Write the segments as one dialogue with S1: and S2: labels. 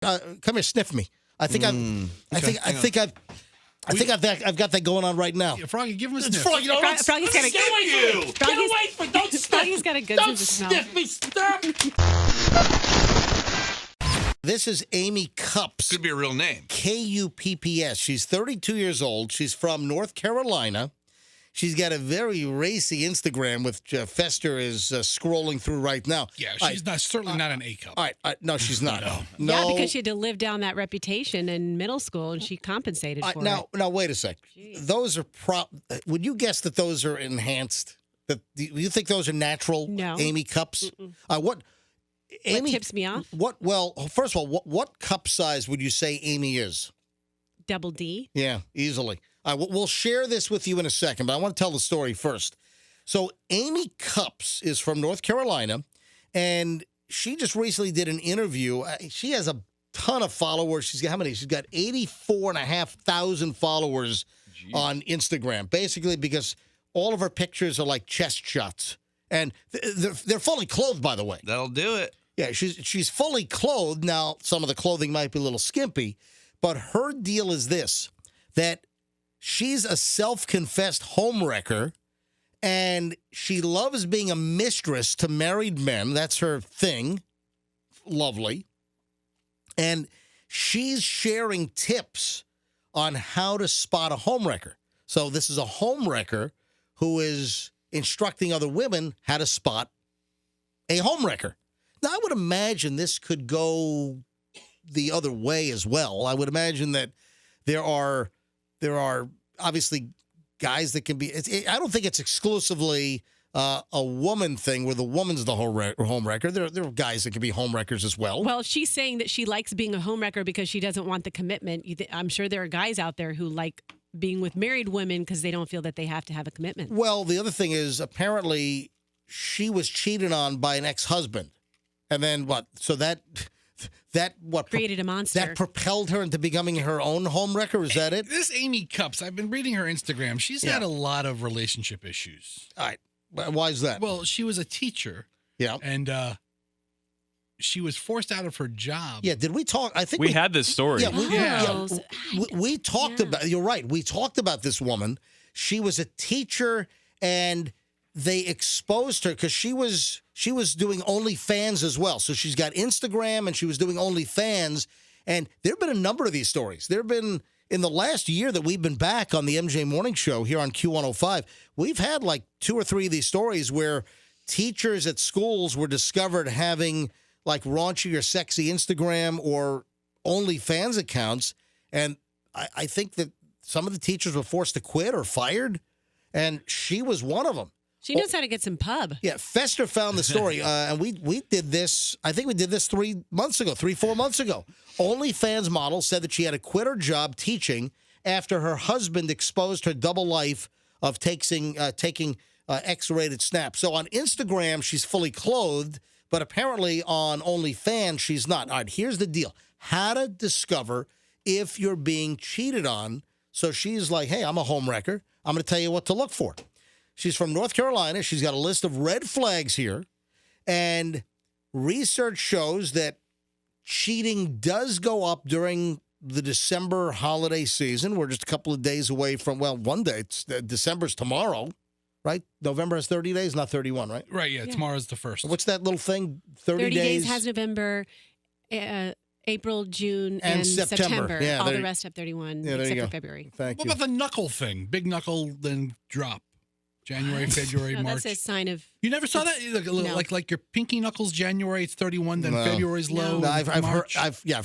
S1: Come here, sniff me. I've got that going on right now.
S2: Yeah, Froggy, give him a sniff.
S1: Froggy,
S3: Froggy's got a
S1: get away from you. Get away from me. Don't sniff.
S3: Froggy's got a good
S1: Don't
S3: sense of
S1: sniff me. Stop. This is Amy Kupps.
S4: Could be a real name.
S1: Kupps. She's 32 years old. She's from North Carolina. She's got a very racy Instagram, which Fester is scrolling through right now.
S2: Yeah, she's certainly not an A cup.
S1: All right. No, she's not. No.
S3: Yeah, because she had to live down that reputation in middle school, and she compensated for it.
S1: Now, wait a sec.
S3: Jeez.
S1: Those are would you guess that those are enhanced? Do you think those are natural?
S3: No.
S1: Amy Kupps? What
S3: tips me off?
S1: Well, first of all, what cup size would you say Amy is?
S3: Double D.
S1: Yeah, easily. We'll share this with you in a second, but I want to tell the story first. So Amy Kupps is from North Carolina, and she just recently did an interview. She has a ton of followers. She's got how many? She's got 84,500 followers on Instagram, basically because all of her pictures are like chest shots. And they're fully clothed, by the way.
S4: That'll do it.
S1: Yeah, she's fully clothed. Now, some of the clothing might be a little skimpy, but her deal is this, that she's a self-confessed homewrecker, and she loves being a mistress to married men. That's her thing. Lovely. And she's sharing tips on how to spot a homewrecker. So this is a homewrecker who is instructing other women how to spot a homewrecker. Now, I would imagine this could go the other way as well. I would imagine that there are obviously guys that can be. I don't think it's exclusively a woman thing where the woman's the homewrecker. There are guys that can be homewreckers as well.
S3: Well, she's saying that she likes being a homewrecker because she doesn't want the commitment. I'm sure there are guys out there who like being with married women because they don't feel that they have to have a commitment.
S1: Well, the other thing is apparently she was cheated on by an ex-husband, and then what? So that
S3: created a monster.
S1: That propelled her into becoming her own homewrecker. Is that it?
S2: This Amy Kupps, I've been reading her Instagram. She's had a lot of relationship issues.
S1: All right. Why is that?
S2: Well, she was a teacher.
S1: Yeah.
S2: And she was forced out of her job.
S1: Yeah. Did we talk? I think
S5: we had this story.
S1: Yeah. We talked about. You're right. We talked about this woman. She was a teacher, and they exposed her because she was doing OnlyFans as well. So she's got Instagram, and she was doing OnlyFans. And there have been a number of these stories. There have been, in the last year that we've been back on the MJ Morning Show here on Q105, we've had like 2 or 3 of these stories where teachers at schools were discovered having like raunchy or sexy Instagram or OnlyFans accounts. And I think that some of the teachers were forced to quit or fired, and she was one of them.
S3: She knows how to get some pub.
S1: Yeah, Fester found the story, and we did this. I think we did this 4 months ago. OnlyFans model said that she had to quit her job teaching after her husband exposed her double life of taking X-rated snaps. So on Instagram, she's fully clothed, but apparently on OnlyFans, she's not. All right, here's the deal. How to discover if you're being cheated on. So she's like, hey, I'm a homewrecker. I'm going to tell you what to look for. She's from North Carolina. She's got a list of red flags here. And research shows that cheating does go up during the December holiday season. We're just a couple of days away from, well, one day. December's tomorrow, right? November has 30 days, not 31, right?
S2: Right, yeah. Tomorrow's the 1st.
S1: What's that little thing? 30
S3: days has November, April, June, and September.
S1: Yeah,
S3: all the rest have 31, except for February.
S1: Thank you.
S2: What about the knuckle thing? Big knuckle, then drop. January, February,
S3: No,
S2: March.
S3: that's a sign of.
S2: You never saw that? Like your pinky knuckles, January it's 31, then February's low.
S1: No, I've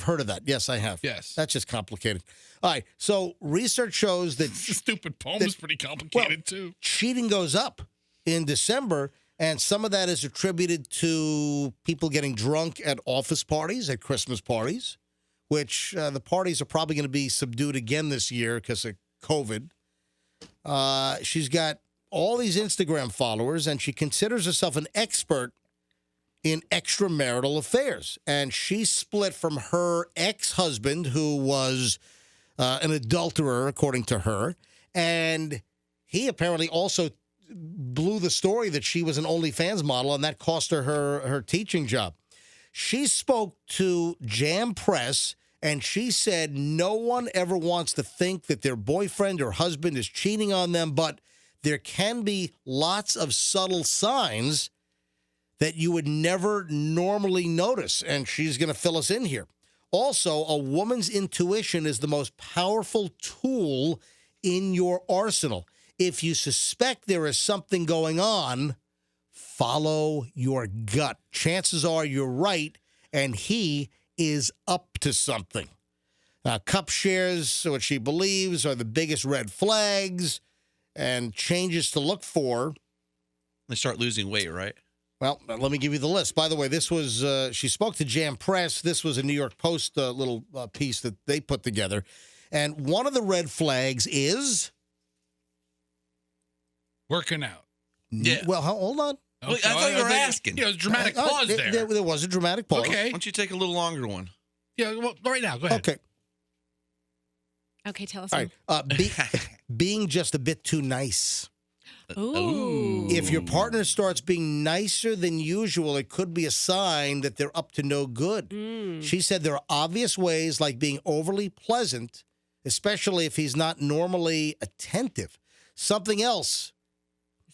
S1: heard of that. Yes, I have.
S2: Yes.
S1: That's just complicated. All right. So research shows that
S2: the stupid poem is pretty complicated too.
S1: Cheating goes up in December, and some of that is attributed to people getting drunk at office parties, at Christmas parties, which the parties are probably going to be subdued again this year because of COVID. She's got all these Instagram followers, and she considers herself an expert in extramarital affairs. And she split from her ex-husband, who was an adulterer, according to her. And he apparently also blew the story that she was an OnlyFans model, and that cost her her teaching job. She spoke to Jam Press, and she said no one ever wants to think that their boyfriend or husband is cheating on them, but there can be lots of subtle signs that you would never normally notice, and she's going to fill us in here. Also, a woman's intuition is the most powerful tool in your arsenal. If you suspect there is something going on, follow your gut. Chances are you're right, and he is up to something. Now, Cup shares what she believes are the biggest red flags and changes to look for.
S4: They start losing weight, right?
S1: Well, let me give you the list. By the way, this was, she spoke to Jam Press. This was a New York Post little piece that they put together. And one of the red flags is...
S2: Working out.
S4: Yeah.
S1: Well, hold on.
S4: Well, I thought you were asking.
S2: Yeah, there was a dramatic pause there.
S1: There was a dramatic pause.
S2: Okay.
S4: Why don't you take a little longer one?
S2: Yeah, well, right now. Go ahead.
S1: Okay.
S3: Okay, tell us.
S1: All right. Being just a bit too nice.
S3: Ooh.
S1: If your partner starts being nicer than usual, it could be a sign that they're up to no good. She said there are obvious ways like being overly pleasant, especially if he's not normally attentive. Something else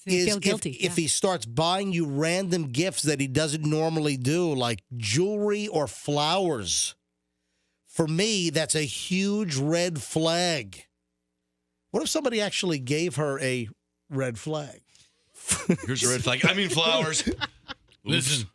S1: is
S3: feel guilty.
S1: if he starts buying you random gifts that he doesn't normally do, like jewelry or flowers. For me, that's a huge red flag. What if somebody actually gave her a red flag?
S4: Here's a red flag. I mean flowers.
S2: Listen,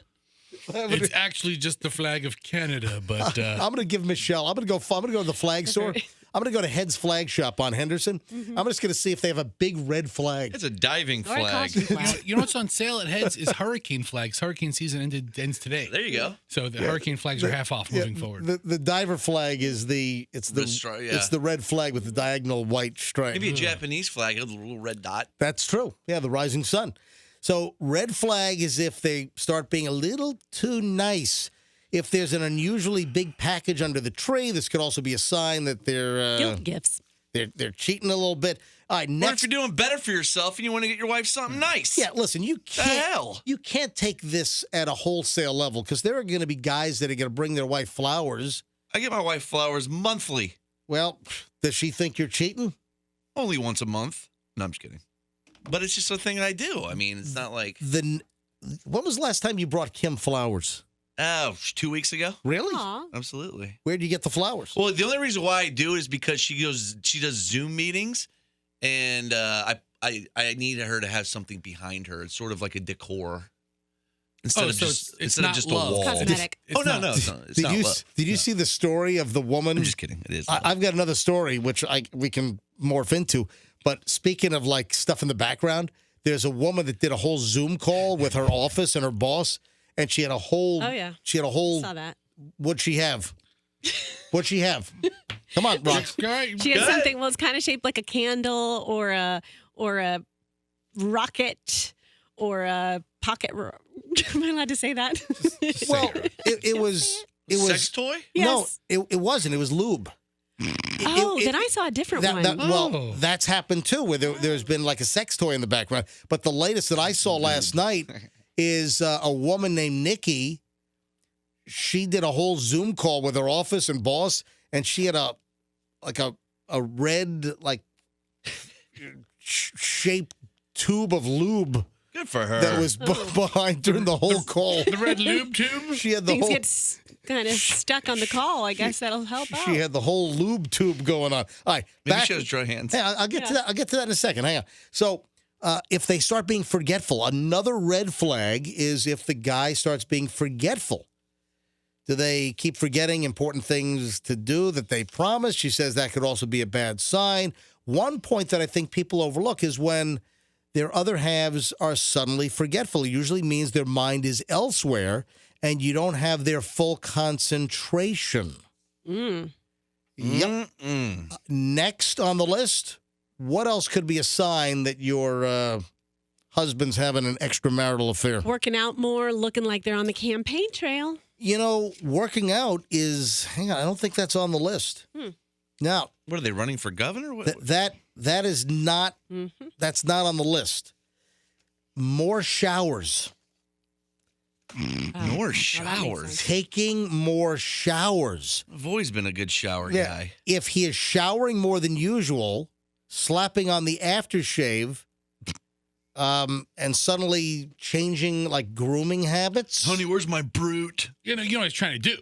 S2: it's actually just the flag of Canada, but
S1: I'm going to give Michelle. I'm going to go to the flag store. I'm going to go to Head's Flag Shop on Henderson. I'm just going to see if they have a big red flag.
S4: It's a diving
S3: Or a
S4: flag.
S3: caution flag.
S2: you know what's on sale at Heads is hurricane flags. Hurricane season ends today.
S4: There you go.
S2: So the hurricane flags are half off moving forward.
S1: The diver flag is it's the red flag with the diagonal white stripe.
S4: Maybe a Japanese flag, a little red dot.
S1: That's true. Yeah, the rising sun. So red flag is if they start being a little too nice. If there's an unusually big package under the tree, this could also be a sign that they're
S3: Guilt gifts.
S1: they're cheating a little bit. All right,
S4: What if
S1: next.
S4: you're doing better for yourself and you want to get your wife something nice?
S1: Yeah, listen, you
S4: The hell?
S1: can't take this at a wholesale level because there are going to be guys that are going to bring their wife flowers.
S4: I get my wife flowers monthly.
S1: Well, does she think you're cheating?
S4: Only once a month. No, I'm just kidding. But it's just a thing I do. I mean, it's not like,
S1: When was the last time you brought Kim flowers?
S4: 2 weeks ago.
S1: Really?
S3: Aw.
S4: Absolutely.
S1: Where'd you get the flowers?
S4: Well, the only reason why I do is because she does Zoom meetings, and I need her to have something behind her. It's sort of like a decor instead of just
S2: not
S4: a
S2: love.
S4: wall.
S3: Cosmetic.
S4: Oh no, it's not. It's not love.
S1: Did you see the story of the woman?
S4: I'm just kidding. It is. love.
S1: I've got another story which we can morph into. But speaking of like stuff in the background, there's a woman that did a whole Zoom call with her office and her boss, and she had a whole.
S3: Oh, yeah.
S1: She had a whole.
S3: Saw that.
S1: What'd she have? What'd she have? Come on, Rock.
S3: She had something. Well, it's kind of shaped like a candle or a rocket or a pocket. Am I allowed to say that?
S1: Well, it was.
S4: Sex toy?
S3: Yes.
S1: No, it wasn't. It was lube.
S3: Then I saw a different one.
S1: Well, that's happened too, where there's been like a sex toy in the background. But the latest that I saw last night is a woman named Nikki. She did a whole Zoom call with her office and boss, and she had a red shaped tube of lube
S4: Good for her.
S1: that was behind during the whole call.
S2: The red lube tube?
S1: She had the
S3: Things
S1: whole.
S3: get kind of stuck on the call. I guess that'll help out.
S1: She had the whole lube tube going on. All right,
S4: Maybe she has dry hands.
S1: Hey, I'll get to that. I'll get to that in a second. Hang on. So, if they start being forgetful, another red flag is if the guy starts being forgetful. Do they keep forgetting important things to do that they promised? She says that could also be a bad sign. One point that I think people overlook is when their other halves are suddenly forgetful. It usually means their mind is elsewhere and you don't have their full concentration. Yep. Next on the list, what else could be a sign that your husband's having an extramarital affair?
S3: Working out more, looking like they're on the campaign trail.
S1: You know, working out is, hang on, I don't think that's on the list. Now,
S4: What are they running for governor? What?
S1: that is not, that's not on the list. More showers.
S4: More
S3: makes
S4: showers.
S3: sense.
S1: Taking more showers.
S4: I've always been a good shower
S1: Yeah.
S4: guy.
S1: If he is showering more than usual, slapping on the aftershave, and suddenly changing like grooming habits.
S4: Honey, where's my brute?
S2: You know what he's trying to do?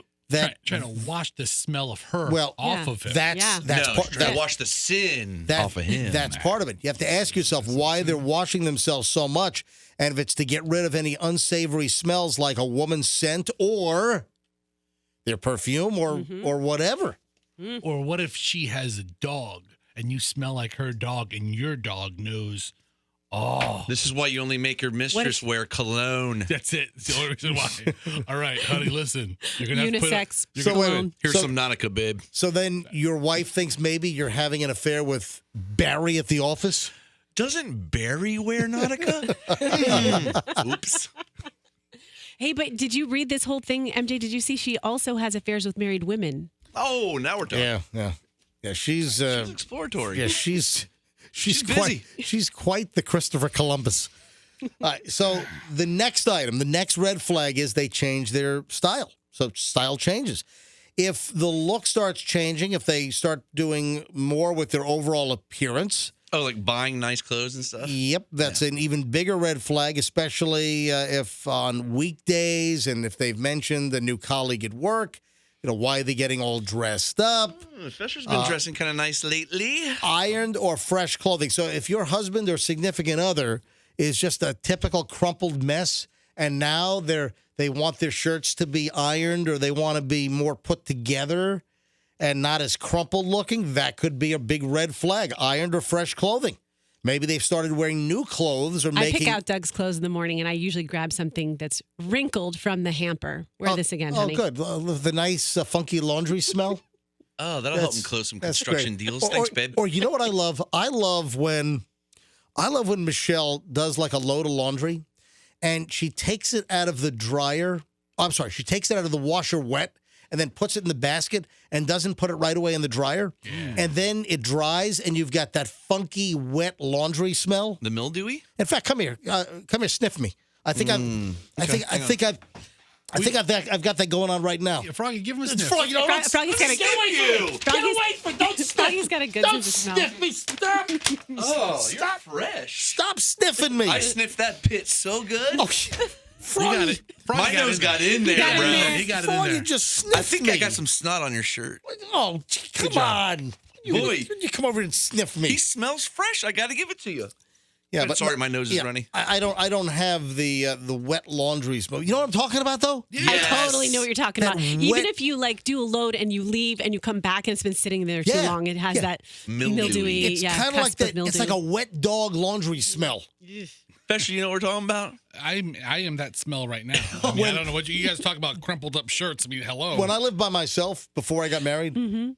S2: Trying to wash the smell of her off of him.
S1: That's
S4: Wash the sin
S1: that-
S4: off of him.
S1: That's part of it. You have to ask yourself why they're washing themselves so much, and if it's to get rid of any unsavory smells like a woman's scent or their perfume or whatever.
S2: Or what if she has a dog and you smell like her dog and your dog knows,
S4: This is why you only make your mistress wear cologne.
S2: that's it. It's the only reason why. All right, honey, listen. You're going to have to
S3: Unisex.
S2: put
S1: So wait a minute.
S4: Here's some Nautica, babe.
S1: So then your wife thinks maybe you're having an affair with Barry at the office?
S4: Doesn't Barry wear Nautica? Oops.
S3: Hey, but did you read this whole thing, MJ? Did you see she also has affairs with married women?
S4: Oh, now we're talking.
S1: Yeah. She's
S4: exploratory.
S1: Yeah, she's
S4: busy.
S1: She's quite the Christopher Columbus. All right, so the next item, the next red flag is they change their style. So style changes. If the look starts changing, if they start doing more with their overall appearance,
S4: Oh, like buying nice clothes and stuff?
S1: yep, that's an even bigger red flag, especially if on weekdays and if they've mentioned the new colleague at work, why are they getting all dressed up?
S4: Fisher's been dressing kind of nice lately.
S1: Ironed or fresh clothing. So if your husband or significant other is just a typical crumpled mess, and now they want their shirts to be ironed or they want to be more put together and not as crumpled looking, that could be a big red flag. Ironed or fresh clothing. Maybe they've started wearing new clothes or
S3: I pick
S1: making.
S3: out Doug's clothes in the morning, and I usually grab something that's wrinkled from the hamper. Wear this again, honey.
S1: Oh, good. The nice, funky laundry smell.
S4: Oh, that'll help him close some
S1: That's
S4: construction
S1: great.
S4: deals. Thanks, babe.
S1: Or you know what I love? I love when Michelle does like a load of laundry and she takes it out of the dryer. I'm sorry, she takes it out of the washer wet and then puts it in the basket and doesn't put it right away in the dryer.
S2: Yeah.
S1: And then it dries and you've got that funky, wet laundry smell.
S4: The mildewy?
S1: In fact, come here, sniff me. I think I've got that going on right now.
S2: Yeah, Froggy, give him a sniff.
S1: Froggy, no, don't
S3: Froggy's got a
S1: get away from me. Don't sniff.
S3: Froggy's got a good
S1: Don't
S3: sense of smell.
S1: sniff me. Stop.
S4: Oh, you're fresh.
S1: Stop sniffing me.
S4: I sniffed that pit so good.
S1: Oh,
S2: You got it.
S4: My nose got in there,
S3: got in
S4: bro.
S3: there.
S2: He got it in
S1: Froggy
S2: there.
S1: just sniffed
S4: I think
S1: me.
S4: I got some snot on your shirt.
S1: Oh, come on.
S4: Boy.
S1: You come over and sniff me.
S4: He smells fresh. I got to give it to you.
S1: Yeah,
S4: Sorry, my nose is runny.
S1: I don't have the wet laundry smell. You know what I'm talking about though?
S4: Yes.
S3: I totally know what you're talking
S1: That
S3: about.
S1: wet-
S3: Even if you like do a load and you leave and you come back and it's been sitting there too
S1: Yeah,
S3: long, it has
S1: yeah.
S3: that
S4: Mildewy.
S3: mildewy.
S1: It's kind of
S3: cusp
S1: like that.
S3: mildew.
S1: It's like a wet dog laundry smell.
S4: Fisher, you know what we're talking about?
S2: I am that smell right now. I mean, I don't know what you guys talk about crumpled up shirts. I mean, hello.
S1: When I lived by myself before I got married,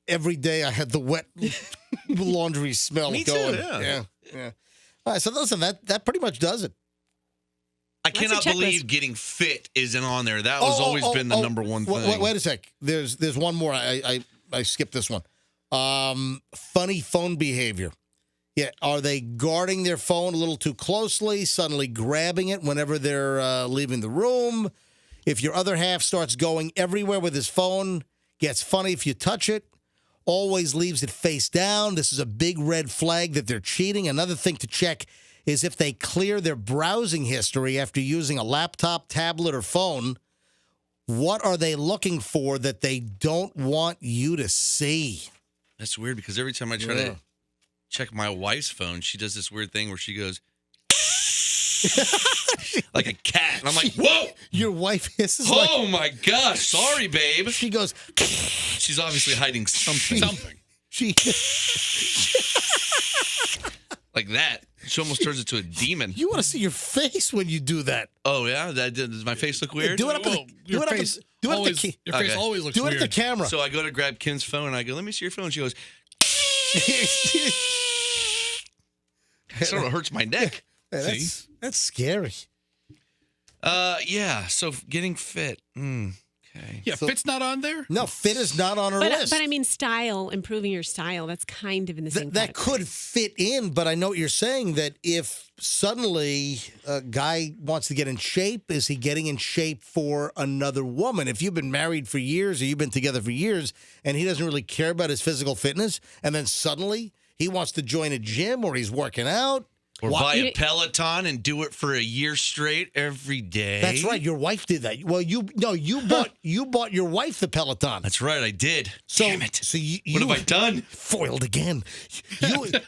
S1: every day I had the wet laundry smell
S4: Me too,
S1: going.
S4: yeah.
S1: All right, so listen, that pretty much does it.
S4: I
S3: That's a
S4: cannot
S3: checklist.
S4: believe getting fit isn't on there. That was always been the number one thing.
S1: Wait a sec. There's one more. I skipped this one. Funny phone behavior. Yeah, are they guarding their phone a little too closely, suddenly grabbing it whenever they're leaving the room? If your other half starts going everywhere with his phone, gets funny if you touch it, always leaves it face down. This is a big red flag that they're cheating. Another thing to check is if they clear their browsing history after using a laptop, tablet, or phone. What are they looking for that they don't want you to see?
S4: That's weird because every time I try to check my wife's phone, she does this weird thing where she goes like a cat. And I'm like, whoa!
S1: Your wife hisses
S4: Oh my gosh, sorry, babe.
S1: she goes,
S4: She's obviously hiding something.
S1: she
S4: Like that. She almost turns into a demon.
S1: you want to see your face when you do that.
S4: Oh, yeah? Does my face look weird?
S1: Do it up to the, do
S2: Your
S1: it up
S2: face
S1: to, do it up
S2: always,
S1: to,
S2: your face
S4: Okay.
S2: always looks
S1: do it
S2: weird.
S1: at the camera.
S4: So I go to grab Kim's phone and I go, let me see your phone. She goes, it sort of hurts my neck.
S1: That's scary.
S4: Yeah. So getting fit. Okay.
S2: Yeah,
S1: So-
S2: fit's not on there.
S1: No, fit is not on her
S3: But
S1: list.
S3: I mean, style, improving your style, that's kind of in the same
S1: That
S3: category.
S1: could fit in, but I know what you're saying, that if suddenly a guy wants to get in shape, is he getting in shape for another woman? If you've been married for years or you've been together for years and he doesn't really care about his physical fitness, and then suddenly he wants to join a gym or he's working out.
S4: Or
S1: Why-
S4: buy a Peloton and do it for a year straight every day.
S1: That's right. Your wife did that. Well, you bought your wife the Peloton.
S4: That's right. I did.
S1: So,
S4: Damn it.
S1: So you
S4: What have I done?
S1: foiled again.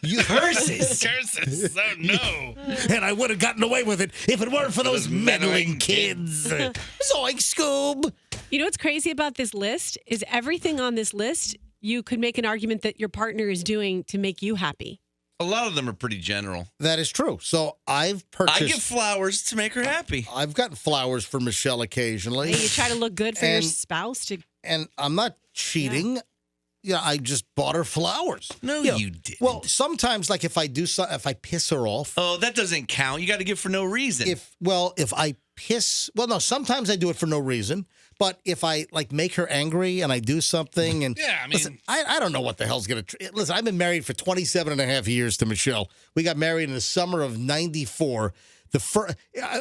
S1: You
S4: Curses.
S2: Curses. Oh no.
S1: and I would have gotten away with it if it weren't for those
S4: those
S1: meddling
S4: meddling
S1: kids. Zoink Scoob.
S3: You know what's crazy about this list is everything on this list, you could make an argument that your partner is doing to make you happy.
S4: A lot of them are pretty general.
S1: That is true. So I've purchased.
S4: I give flowers to make her happy.
S1: I've gotten flowers for Michelle occasionally,
S3: Hey, you try to look good for your
S1: And-
S3: spouse to
S1: and I'm not cheating. Yeah, I just bought her flowers.
S4: No,
S1: Yeah.
S4: you didn't.
S1: Well, sometimes, like if I piss her off,
S4: Oh, that doesn't count. You got to give for no reason.
S1: if I piss, well, no, sometimes I do it for no reason. But if I like make her angry and I do something, and
S2: Yeah, I mean-
S1: listen, I don't know what the hell's gonna. Listen, I've been married for 27 and a half years to Michelle. We got married in the summer of '94.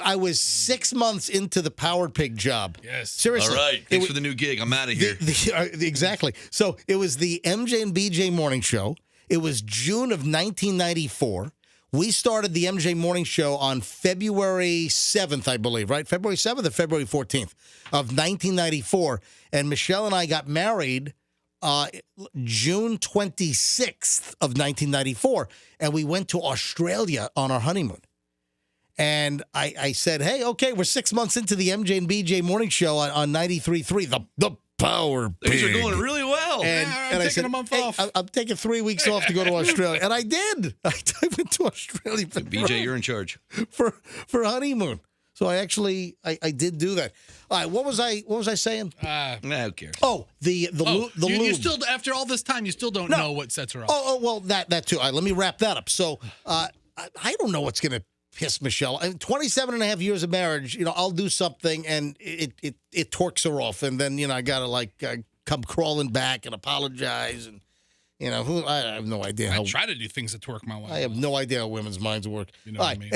S1: I was 6 months into the Power Pig job.
S2: Yes.
S1: Seriously.
S4: All right.
S1: It
S4: Thanks
S1: was-
S4: for the new gig. I'm out of here.
S1: Exactly. So it was the MJ and BJ morning show. It was June of 1994. We started the MJ morning show on February 7th, I believe, right? February 7th or February 14th of 1994. And Michelle and I got married June 26th of 1994. And we went to Australia on our honeymoon. And I said, hey, okay, we're 6 months into the MJ and BJ morning show on 93.3, the Power Pig.
S4: Things are going really well.
S1: And,
S2: Yeah, I'm
S1: and I
S2: taking
S1: said,
S2: a month
S1: hey,
S2: off.
S1: I'm taking 3 weeks off to go to Australia. And I did. I went to Australia
S4: BJ, you're in charge.
S1: for honeymoon. So I actually I did do that. All right, what was I saying?
S4: Nah, who cares?
S1: Oh, the
S2: Oh,
S1: lube.
S2: you still, after all this time, you still don't know what sets her off.
S1: Oh, well, that too. All right, let me wrap that up. So I don't know what's going to piss Michelle. 27 and a half years of marriage, I'll do something and it torques her off. And then, I got to come crawling back and apologize. And, I have no idea.
S2: I try to do things that twerk my wife.
S1: I have no idea how women's minds work.
S2: You know
S1: All
S2: what I
S1: right,
S2: mean?